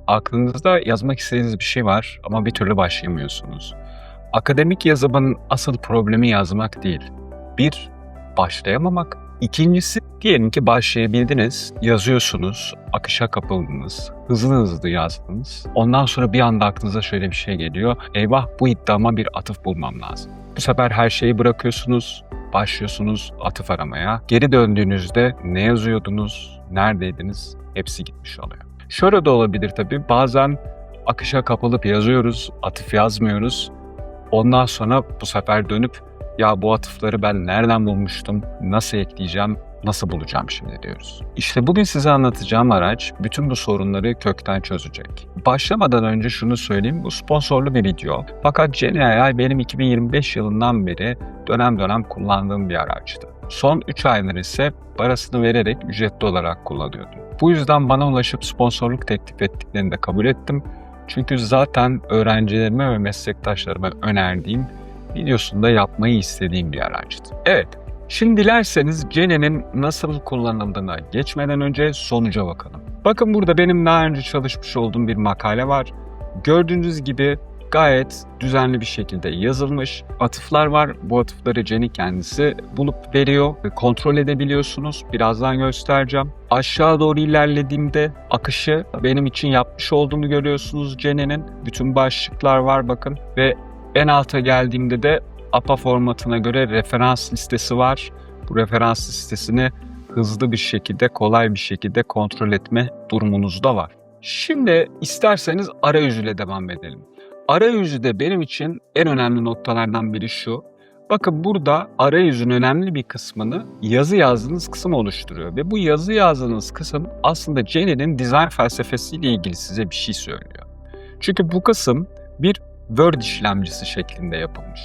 Aklınızda yazmak istediğiniz bir şey var ama bir türlü başlayamıyorsunuz. Akademik yazımın asıl problemi yazmak değil. Bir, başlayamamak. İkincisi, diyelim ki başlayabildiniz, yazıyorsunuz, akışa kapıldınız, hızlı hızlı yazdınız. Ondan sonra bir anda aklınıza şöyle bir şey geliyor. Eyvah, bu iddiama bir atıf bulmam lazım. Bu sefer her şeyi bırakıyorsunuz, başlıyorsunuz atıf aramaya. Geri döndüğünüzde ne yazıyordunuz, neredeydiniz, hepsi gitmiş oluyor. Şöyle de olabilir tabii, bazen akışa kapılıp yazıyoruz, atıf yazmıyoruz. Ondan sonra bu sefer dönüp ya bu atıfları ben nereden bulmuştum, nasıl ekleyeceğim, nasıl bulacağım şimdi diyoruz. İşte bugün size anlatacağım araç bütün bu sorunları kökten çözecek. Başlamadan önce şunu söyleyeyim, bu sponsorlu bir video. Fakat GeniAI benim 2025 yılından beri dönem dönem kullandığım bir araçtı. Son 3 aydır ise parasını vererek ücretli olarak kullanıyordum. Bu yüzden bana ulaşıp sponsorluk teklif ettiklerini de kabul ettim. Çünkü zaten öğrencilerime ve meslektaşlarıma önerdiğim, videosunda yapmayı istediğim bir araçtı. Evet, şimdi dilerseniz Geni'nin nasıl kullanıldığına geçmeden önce sonuca bakalım. Bakın burada benim daha önce çalışmış olduğum bir makale var. Gördüğünüz gibi gayet düzenli bir şekilde yazılmış atıflar var. Bu atıfları Geni kendisi bulup veriyor ve kontrol edebiliyorsunuz. Birazdan göstereceğim. Aşağı doğru ilerlediğimde akışı benim için yapmış olduğunu görüyorsunuz Geni'nin. Bütün başlıklar var bakın ve en alta geldiğimde de APA formatına göre referans listesi var. Bu referans listesini hızlı bir şekilde, kolay bir şekilde kontrol etme durumunuz da var. Şimdi isterseniz arayüzüyle devam edelim. Arayüzde benim için en önemli noktalardan biri şu. Bakın burada arayüzün önemli bir kısmını yazı yazdığınız kısım oluşturuyor. Ve bu yazı yazdığınız kısım aslında Geni'nin dizayn felsefesiyle ilgili size bir şey söylüyor. Çünkü bu kısım bir Word işlemcisi şeklinde yapılmış.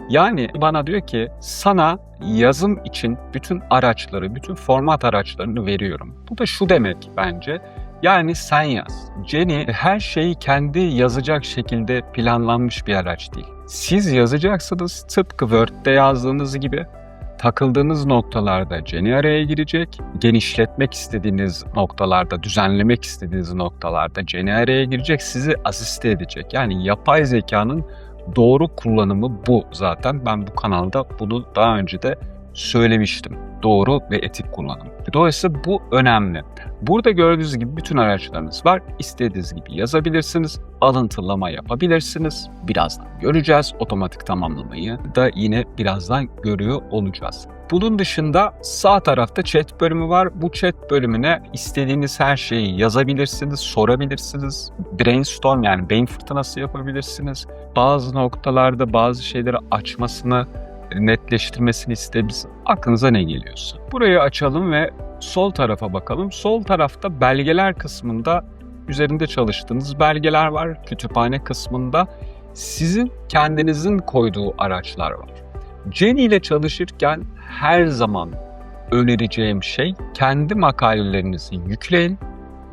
Yani bana diyor ki sana yazım için bütün araçları, bütün format araçlarını veriyorum. Bu da şu demek bence. Yani sen yaz. Geni her şeyi kendi yazacak şekilde planlanmış bir araç değil. Siz yazacaksınız, tıpkı Word'de yazdığınız gibi takıldığınız noktalarda Geni araya girecek, genişletmek istediğiniz noktalarda, düzenlemek istediğiniz noktalarda Geni araya girecek, sizi asiste edecek. Yani yapay zekanın doğru kullanımı bu zaten. Ben bu kanalda bunu daha önce de söylemiştim. Doğru ve etik kullanım. Dolayısıyla bu önemli. Burada gördüğünüz gibi bütün araçlarınız var. İstediğiniz gibi yazabilirsiniz. Alıntılama yapabilirsiniz. Birazdan göreceğiz. Otomatik tamamlamayı da yine birazdan görüyor olacağız. Bunun dışında sağ tarafta chat bölümü var. Bu chat bölümüne istediğiniz her şeyi yazabilirsiniz, sorabilirsiniz. Brainstorm yani beyin fırtınası yapabilirsiniz. Bazı noktalarda bazı şeyleri açmasını, netleştirmesini isteriz. Aklınıza ne geliyorsa. Burayı açalım ve sol tarafa bakalım. Sol tarafta belgeler kısmında üzerinde çalıştığınız belgeler var. Kütüphane kısmında sizin kendinizin koyduğu araçlar var. Geni ile çalışırken her zaman önereceğim şey kendi makalelerinizi yükleyin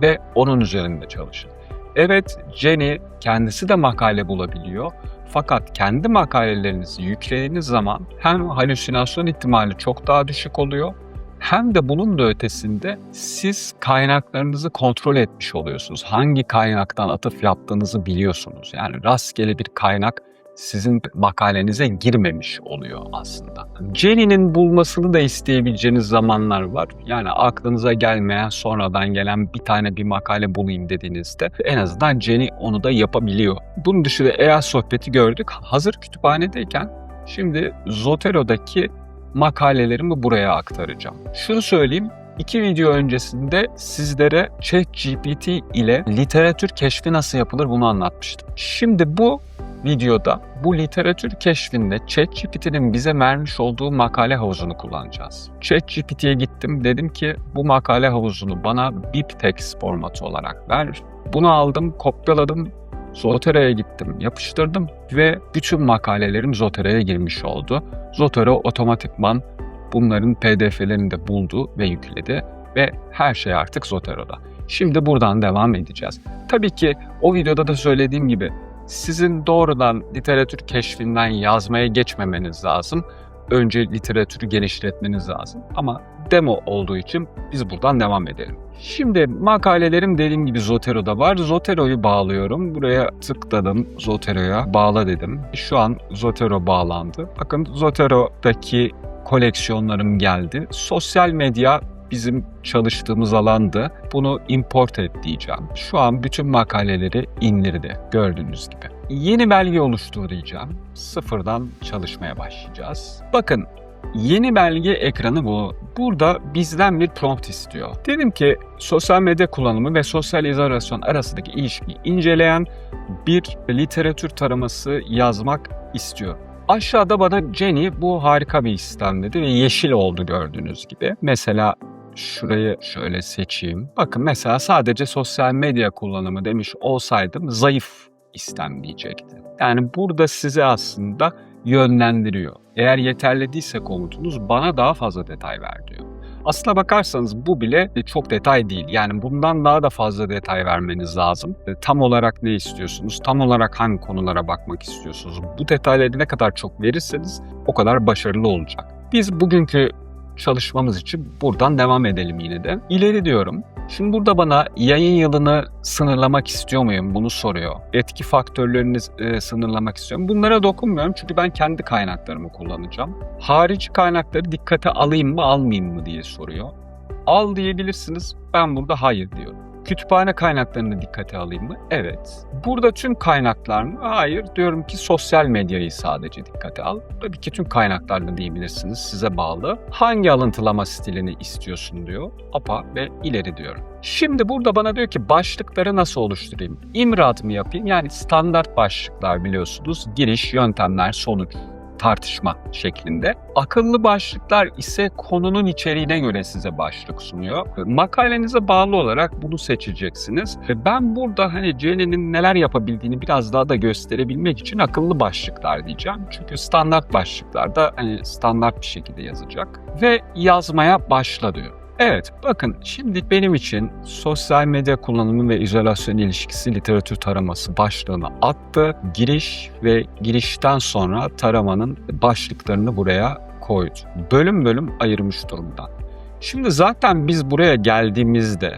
ve onun üzerinde çalışın. Evet, Geni kendisi de makale bulabiliyor. Fakat kendi makalelerinizi yüklediğiniz zaman hem halüsinasyon ihtimali çok daha düşük oluyor hem de bunun da ötesinde siz kaynaklarınızı kontrol etmiş oluyorsunuz. Hangi kaynaktan atıf yaptığınızı biliyorsunuz. Yani rastgele bir kaynak sizin makalenize girmemiş oluyor aslında. Geni'nin bulmasını da isteyebileceğiniz zamanlar var. Yani aklınıza gelmeyen, sonradan gelen bir makale bulayım dediğinizde en azından Geni onu da yapabiliyor. Bunun dışında AI sohbeti gördük. Hazır kütüphanedeyken şimdi Zotero'daki makalelerimi buraya aktaracağım. Şunu söyleyeyim. 2 video öncesinde sizlere ChatGPT ile literatür keşfi nasıl yapılır bunu anlatmıştım. Şimdi bu videoda bu literatür keşfinde ChatGPT'nin bize vermiş olduğu makale havuzunu kullanacağız. ChatGPT'ye gittim, dedim ki bu makale havuzunu bana BibTeX formatı olarak ver. Bunu aldım, kopyaladım, Zotero'ya gittim, yapıştırdım ve bütün makalelerim Zotero'ya girmiş oldu. Zotero otomatikman bunların PDF'lerini de buldu ve yükledi ve her şey artık Zotero'da. Şimdi buradan devam edeceğiz. Tabii ki o videoda da söylediğim gibi sizin doğrudan literatür keşfinden yazmaya geçmemeniz lazım. önce literatürü genişletmeniz lazım. Ama demo olduğu için biz buradan devam edelim. Şimdi makalelerim dediğim gibi Zotero'da var. Zotero'yu bağlıyorum. Buraya tıkladım. Zotero'ya bağla dedim. Şu an Zotero bağlandı. Bakın Zotero'daki koleksiyonlarım geldi. Sosyal medya bizim çalıştığımız alandı. Bunu import et diyeceğim. Şu an bütün makaleleri indirdi gördüğünüz gibi. Yeni belge oluştur diyeceğim. Sıfırdan çalışmaya başlayacağız. Bakın yeni belge ekranı bu. Burada bizden bir prompt istiyor. Dedim ki sosyal medya kullanımı ve sosyal izolasyon arasındaki ilişkiyi inceleyen bir literatür taraması yazmak istiyor. Aşağıda bana Jenny bu harika bir sistem dedi ve yeşil oldu gördüğünüz gibi. Mesela şurayı şöyle seçeyim. Bakın mesela sadece sosyal medya kullanımı demiş olsaydım zayıf istenmeyecekti. Yani burada size aslında yönlendiriyor. Eğer yeterli değilse komutunuz bana daha fazla detay ver diyor. Aslına bakarsanız bu bile çok detay değil. Yani bundan daha da fazla detay vermeniz lazım. Tam olarak ne istiyorsunuz? Tam olarak hangi konulara bakmak istiyorsunuz? Bu detayları ne kadar çok verirseniz o kadar başarılı olacak. Biz bugünkü çalışmamız için buradan devam edelim yine de. İleri diyorum. Şimdi burada bana yayın yılını sınırlamak istiyor muyum? Bunu soruyor. Etki faktörlerini sınırlamak istiyorum. Bunlara dokunmuyorum çünkü ben kendi kaynaklarımı kullanacağım. Harici kaynakları dikkate alayım mı almayayım mı diye soruyor. Al diyebilirsiniz. Ben burada hayır diyorum. Kütüphane kaynaklarını dikkate alayım mı? Evet. Burada tüm kaynaklar mı? Hayır. Diyorum ki sosyal medyayı sadece dikkate al. Tabii ki tüm kaynaklarını diyebilirsiniz. Size bağlı. Hangi alıntılama stilini istiyorsun diyor. APA ve ileri diyorum. Şimdi burada bana diyor ki başlıkları nasıl oluşturayım? İmrat mı yapayım? Yani standart başlıklar biliyorsunuz. Giriş, yöntemler, sonuç, tartışma şeklinde. Akıllı başlıklar ise konunun içeriğine göre size başlık sunuyor. Makalenize bağlı olarak bunu seçeceksiniz. Ben burada hani Jenny'nin neler yapabildiğini biraz daha da gösterebilmek için akıllı başlıklar diyeceğim. Çünkü standart başlıklarda hani standart bir şekilde yazacak. Ve yazmaya başla diyor. Evet, bakın şimdi benim için sosyal medya kullanımı ve izolasyon ilişkisi literatür taraması başlığını attı. Giriş ve girişten sonra taramanın başlıklarını buraya koydu. Bölüm bölüm ayırmış durumda. Şimdi zaten biz buraya geldiğimizde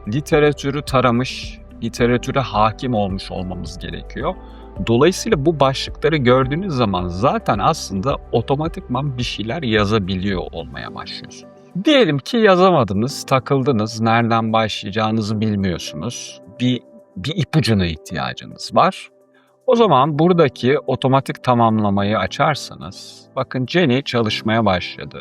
literatürü taramış, literatüre hakim olmuş olmamız gerekiyor. Dolayısıyla bu başlıkları gördüğünüz zaman zaten aslında otomatikman bir şeyler yazabiliyor olmaya başlıyorsunuz. Diyelim ki yazamadınız, takıldınız, nereden başlayacağınızı bilmiyorsunuz. Bir ipucuna ihtiyacınız var. O zaman buradaki otomatik tamamlamayı açarsanız, bakın Jenny çalışmaya başladı.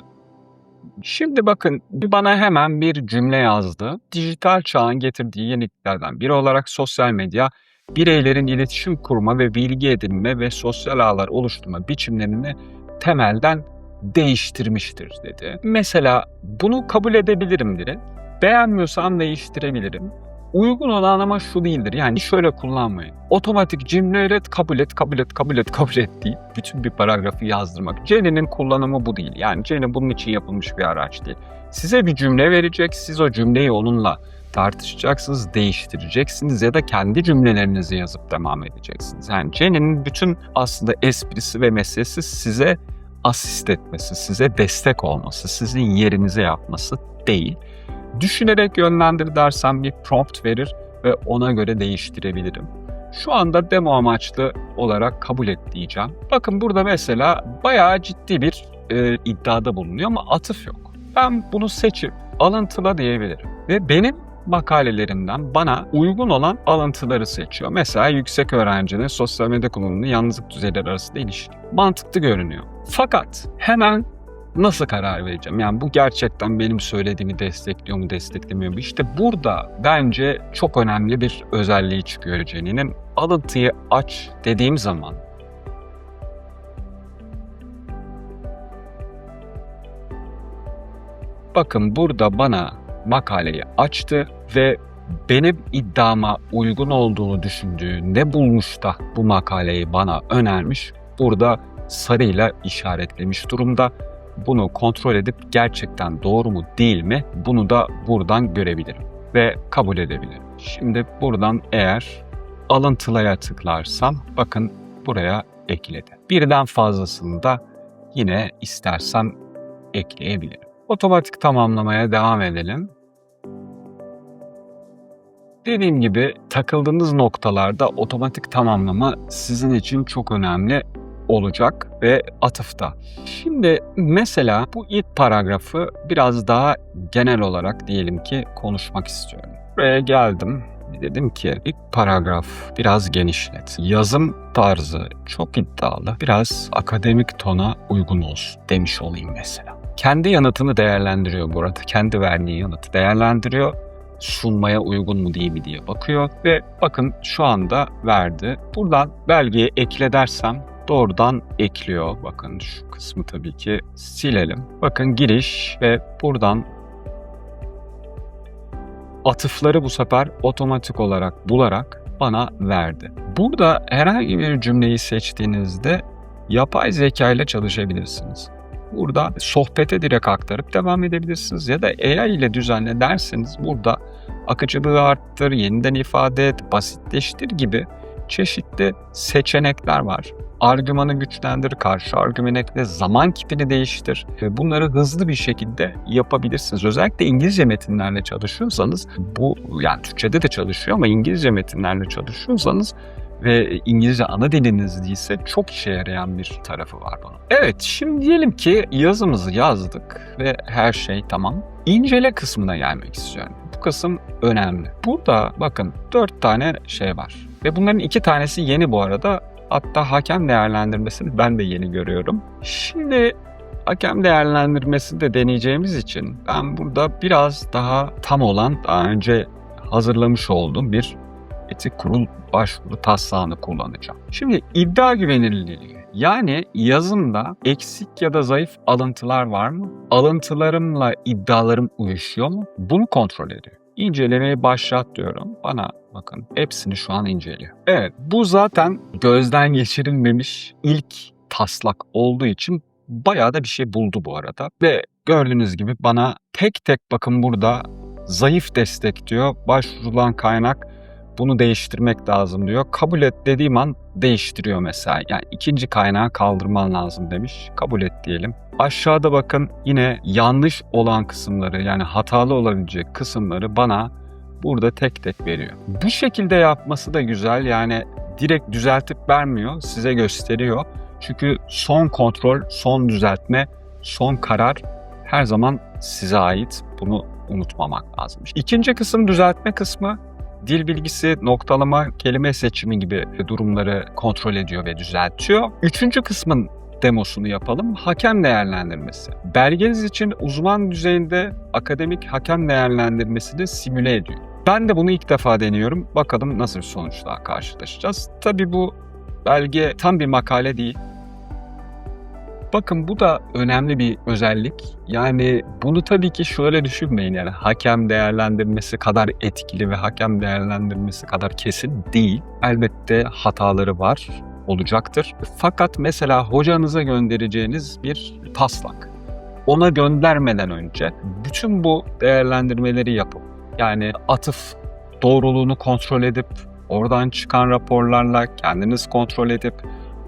Şimdi bakın bana hemen bir cümle yazdı. Dijital çağın getirdiği yeniliklerden biri olarak sosyal medya, bireylerin iletişim kurma ve bilgi edinme ve sosyal ağlar oluşturma biçimlerini temelden değiştirmiştir dedi. Mesela bunu kabul edebilirim dedi. Beğenmiyorsam değiştirebilirim. Uygun olan ama şu değildir. Yani şöyle kullanmayın. Otomatik cümle üret, kabul et, kabul et, kabul et, kabul et deyip bütün bir paragrafı yazdırmak. Jenny'nin kullanımı bu değil. Yani Jenny bunun için yapılmış bir araç değil. Size bir cümle verecek, siz o cümleyi onunla tartışacaksınız, değiştireceksiniz ya da kendi cümlelerinizi yazıp devam edeceksiniz. Yani Jenny'nin bütün aslında esprisi ve meselesi size asist etmesi, size destek olması, sizin yerinize yapması değil. Düşünerek yönlendir dersem bir prompt verir ve ona göre değiştirebilirim. Şu anda demo amaçlı olarak kabul et diyeceğim. Bakın burada mesela bayağı ciddi bir iddiada bulunuyor ama atıf yok. Ben bunu seçip alıntıla diyebilirim. Ve benim makalelerimden bana uygun olan alıntıları seçiyor. Mesela yüksek öğrencinin sosyal medya kullanımının yalnızlık düzeyleri arasında ilişki. Mantıklı görünüyor. Fakat hemen nasıl karar vereceğim? Yani bu gerçekten benim söylediğimi destekliyor mu, desteklemiyor mu? İşte burada bence çok önemli bir özelliği çıkıyor Jenny'nin. Alıntıyı aç dediğim zaman bakın burada bana makaleyi açtı ve benim iddiama uygun olduğunu düşündüğü ne bulmuş da bu makaleyi bana önermiş. Burada sarıyla işaretlemiş durumda. Bunu kontrol edip gerçekten doğru mu değil mi bunu da buradan görebilirim ve kabul edebilirim. Şimdi buradan eğer alıntılaya tıklarsam bakın buraya ekledi. Birden fazlasını da yine istersem ekleyebilirim. Otomatik tamamlamaya devam edelim. Dediğim gibi takıldığınız noktalarda otomatik tamamlama sizin için çok önemli olacak ve atıfta. Şimdi mesela bu ilk paragrafı biraz daha genel olarak diyelim ki konuşmak istiyorum. Buraya geldim. Dedim ki ilk paragraf biraz genişlet. Yazım tarzı çok iddialı. Biraz akademik tona uygun olsun demiş olayım mesela. Kendi yanıtını değerlendiriyor burada. Kendi verdiği yanıtı değerlendiriyor. Sunmaya uygun mu değil mi diye bakıyor ve bakın şu anda verdi. Buradan belgeye ekle dersem doğrudan ekliyor. Bakın şu kısmı tabii ki silelim. Bakın giriş ve buradan atıfları bu sefer otomatik olarak bularak bana verdi. Burada herhangi bir cümleyi seçtiğinizde yapay zeka ile çalışabilirsiniz. Burada sohbete direkt aktarıp devam edebilirsiniz ya da AI ile düzenle derseniz burada akıcılığı arttır, yeniden ifade et, basitleştir gibi çeşitli seçenekler var. Argümanı güçlendir, karşı argüman ekle, zaman kipini değiştir. Bunları hızlı bir şekilde yapabilirsiniz. Özellikle İngilizce metinlerle çalışıyorsanız, bu yani Türkçe'de de çalışıyor ama İngilizce metinlerle çalışıyorsanız ve İngilizce ana diliniz değilse çok işe yarayan bir tarafı var bunun. Evet, şimdi diyelim ki yazımızı yazdık ve her şey tamam. İncele kısmına gelmek istiyorum. Bu kısım önemli. Burada bakın 4 tane şey var ve bunların 2 tanesi yeni bu arada. Hatta hakem değerlendirmesini ben de yeni görüyorum. Şimdi hakem değerlendirmesini de deneyeceğimiz için ben burada biraz daha tam olan, daha önce hazırlamış olduğum bir etik kurul başvuru taslağını kullanacağım. Şimdi iddia güvenilirliği. Yani yazımda eksik ya da zayıf alıntılar var mı? Alıntılarımla iddialarım uyuşuyor mu? Bunu kontrol ediyor. İncelemeyi başlat diyorum. Bana bakın hepsini şu an inceliyor. Evet, bu zaten gözden geçirilmemiş ilk taslak olduğu için bayağı da bir şey buldu bu arada. Ve gördüğünüz gibi bana tek tek bakın burada zayıf destek diyor. Başvurulan kaynak bunu değiştirmek lazım diyor. Kabul et dediğim an değiştiriyor mesela. Yani ikinci kaynağı kaldırman lazım demiş. Kabul et diyelim. Aşağıda bakın yine yanlış olan kısımları, yani hatalı olabilecek kısımları bana burada tek tek veriyor. Bu şekilde yapması da güzel. Yani direkt düzeltip vermiyor, size gösteriyor. Çünkü son kontrol, son düzeltme, son karar her zaman size ait. Bunu unutmamak lazım. İkinci kısım düzeltme kısmı. Dil bilgisi, noktalama, kelime seçimi gibi durumları kontrol ediyor ve düzeltiyor. Üçüncü kısmın demosunu yapalım. Hakem değerlendirmesi. Belgeniz için uzman düzeyinde akademik hakem değerlendirmesini simüle ediyor. Ben de bunu ilk defa deniyorum. Bakalım nasıl bir sonuçla karşılaşacağız. Tabii bu belge tam bir makale değil. Bakın bu da önemli bir özellik. Yani bunu tabii ki şöyle düşünmeyin, yani hakem değerlendirmesi kadar etkili ve hakem değerlendirmesi kadar kesin değil. Elbette hataları var, olacaktır. Fakat mesela hocanıza göndereceğiniz bir taslak. Ona göndermeden önce bütün bu değerlendirmeleri yapıp, yani atıf doğruluğunu kontrol edip, oradan çıkan raporlarla kendiniz kontrol edip,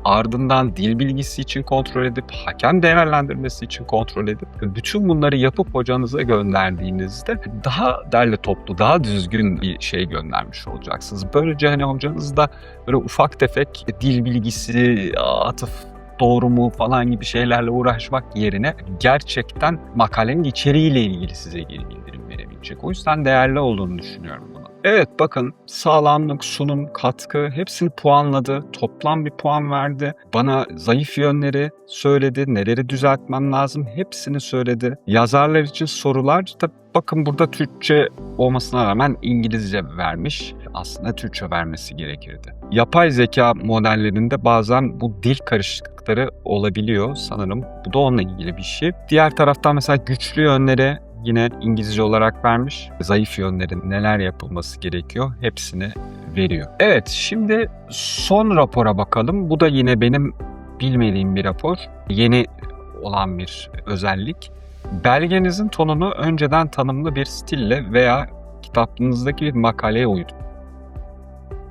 ardından dil bilgisi için kontrol edip, hakem değerlendirmesi için kontrol edip, bütün bunları yapıp hocanıza gönderdiğinizde daha derli toplu, daha düzgün bir şey göndermiş olacaksınız. Böylece hani hocanız da böyle ufak tefek dil bilgisi, atıf doğru mu falan gibi şeylerle uğraşmak yerine gerçekten makalenin içeriğiyle ilgili size geri bildirim verebilecek. O yüzden değerli olduğunu düşünüyorum bunu. Evet, bakın sağlamlık, sunum, katkı hepsini puanladı. Toplam bir puan verdi. Bana zayıf yönleri söyledi. Neleri düzeltmem lazım hepsini söyledi. Yazarlar için sorular da bakın burada Türkçe olmasına rağmen İngilizce vermiş. Aslında Türkçe vermesi gerekirdi. Yapay zeka modellerinde bazen bu dil karışıklıkları olabiliyor sanırım. Bu da onunla ilgili bir şey. Diğer taraftan mesela güçlü yönleri yine İngilizce olarak vermiş. Zayıf yönlerin neler yapılması gerekiyor hepsini veriyor. Evet, şimdi son rapora bakalım. Bu da yine benim bilmediğim bir rapor. Yeni olan bir özellik. Belgenizin tonunu önceden tanımlı bir stille veya kitabınızdaki bir makaleye uydurun.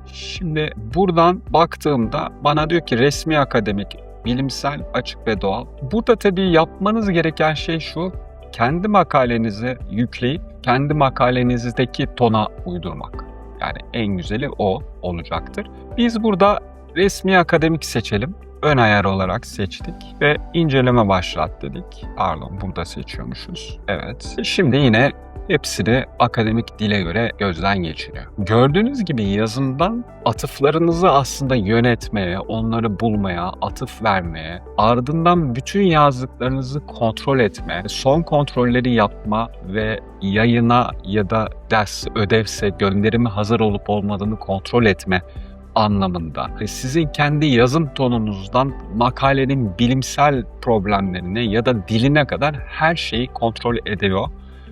Şimdi buradan baktığımda bana diyor ki resmi akademik bilimsel, açık ve doğal. Burada tabii yapmanız gereken şey şu: kendi makalenizi yükleyip kendi makalenizdeki tona uydurmak. Yani en güzeli o olacaktır. Biz burada resmi akademik seçelim. Ön ayar olarak seçtik ve inceleme başlat dedik. Pardon, burada seçiyormuşuz. Evet. Şimdi yine hepsini akademik dile göre gözden geçiriyor. Gördüğünüz gibi yazımdan atıflarınızı aslında yönetmeye, onları bulmaya, atıf vermeye, ardından bütün yazdıklarınızı kontrol etme, son kontrolleri yapma ve yayına ya da ders, ödevse gönderimi hazır olup olmadığını kontrol etme anlamında. Sizin kendi yazım tonunuzdan makalenin bilimsel problemlerine ya da diline kadar her şeyi kontrol ediyor.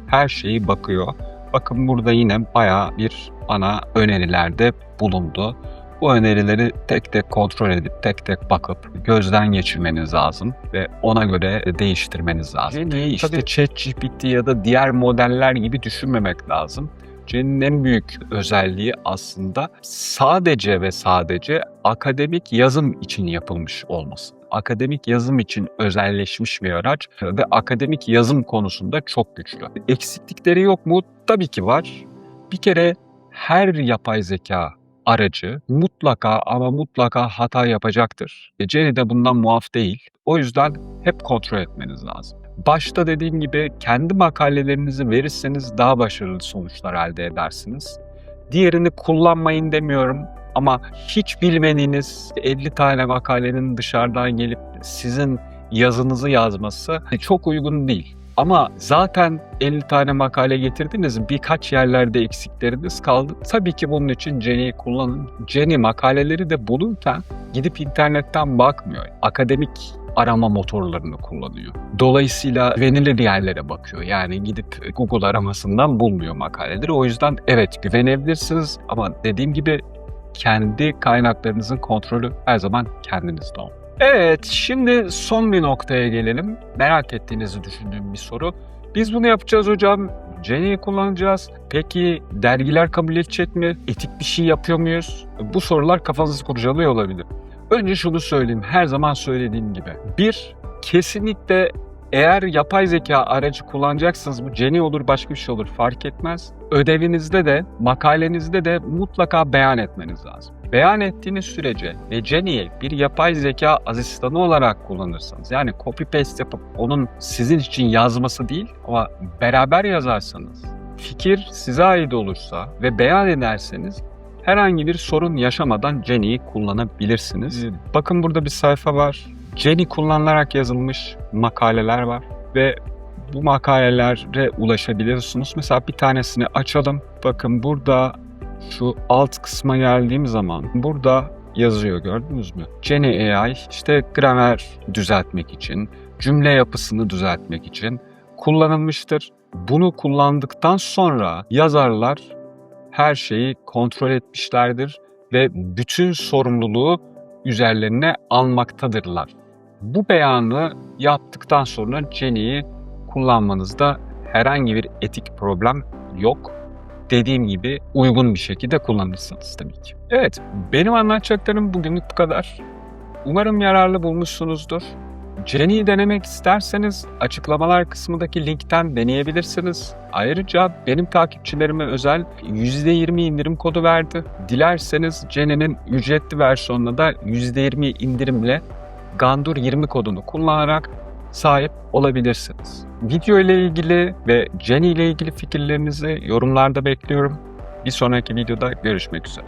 Her şeyi bakıyor. Bakın burada yine bayağı bir bana önerilerde bulundu. Bu önerileri tek tek kontrol edip tek tek bakıp gözden geçirmeniz lazım ve ona göre değiştirmeniz lazım. İşte ChatGPT ya da diğer modeller gibi düşünmemek lazım. Jenny'nin en büyük özelliği aslında sadece ve sadece akademik yazım için yapılmış olması. Akademik yazım için özelleşmiş bir araç ve akademik yazım konusunda çok güçlü. Eksiklikleri yok mu? Tabii ki var. Bir kere her yapay zeka aracı mutlaka ama mutlaka hata yapacaktır. Jenny de bundan muaf değil. O yüzden hep kontrol etmeniz lazım. Başta dediğim gibi kendi makalelerinizi verirseniz daha başarılı sonuçlar elde edersiniz. Diğerini kullanmayın demiyorum ama hiç bilmediğiniz 50 tane makalenin dışarıdan gelip sizin yazınızı yazması çok uygun değil. Ama zaten 50 tane makale getirdiniz, birkaç yerlerde eksikleriniz kaldı. Tabii ki bunun için Jenny'yi kullanın. Jenny makaleleri de bulurken gidip internetten bakmıyor. Akademik arama motorlarını kullanıyor. Dolayısıyla güvenilir yerlere bakıyor. Yani gidip Google aramasından bulmuyor makaleleri. O yüzden evet, güvenebilirsiniz ama dediğim gibi kendi kaynaklarınızın kontrolü her zaman kendinizde olun. Evet, şimdi son bir noktaya gelelim. Merak ettiğinizi düşündüğüm bir soru. Biz bunu yapacağız hocam, Jenny'yi kullanacağız. Peki dergiler kabul edecek mi? Etik bir şey yapıyor muyuz? Bu sorular kafanızı kurcalıyor olabilir. Önce şunu söyleyeyim, her zaman söylediğim gibi. Bir, kesinlikle eğer yapay zeka aracı kullanacaksınız, bu Jenny olur başka bir şey olur fark etmez. Ödevinizde de makalenizde de mutlaka beyan etmeniz lazım. Beyan ettiğiniz sürece ve Jenny'yi bir yapay zeka asistanı olarak kullanırsanız, yani copy paste yapıp onun sizin için yazması değil ama beraber yazarsanız, fikir size ait olursa ve beyan ederseniz herhangi bir sorun yaşamadan Jenny'yi kullanabilirsiniz. Bakın burada bir sayfa var. Jenny kullanılarak yazılmış makaleler var ve bu makalelere ulaşabiliyorsunuz. Mesela bir tanesini açalım. Bakın burada şu alt kısma geldiğim zaman burada yazıyor, gördünüz mü? Jenny AI işte gramer düzeltmek için, cümle yapısını düzeltmek için kullanılmıştır. Bunu kullandıktan sonra yazarlar her şeyi kontrol etmişlerdir ve bütün sorumluluğu üzerlerine almaktadırlar. Bu beyanı yaptıktan sonra Jenny'yi kullanmanızda herhangi bir etik problem yok. Dediğim gibi uygun bir şekilde kullanırsınız tabii ki. Evet, benim anlatacaklarım bugünlük bu kadar. Umarım yararlı bulmuşsunuzdur. Jenny'yi denemek isterseniz açıklamalar kısmındaki linkten deneyebilirsiniz. Ayrıca benim takipçilerime özel %20 indirim kodu verdi. Dilerseniz Jenny'nin ücretli versiyonuna da %20 indirimle Gandur 20 kodunu kullanarak sahip olabilirsiniz. Video ile ilgili ve Jenny ile ilgili fikirlerinizi yorumlarda bekliyorum. Bir sonraki videoda görüşmek üzere.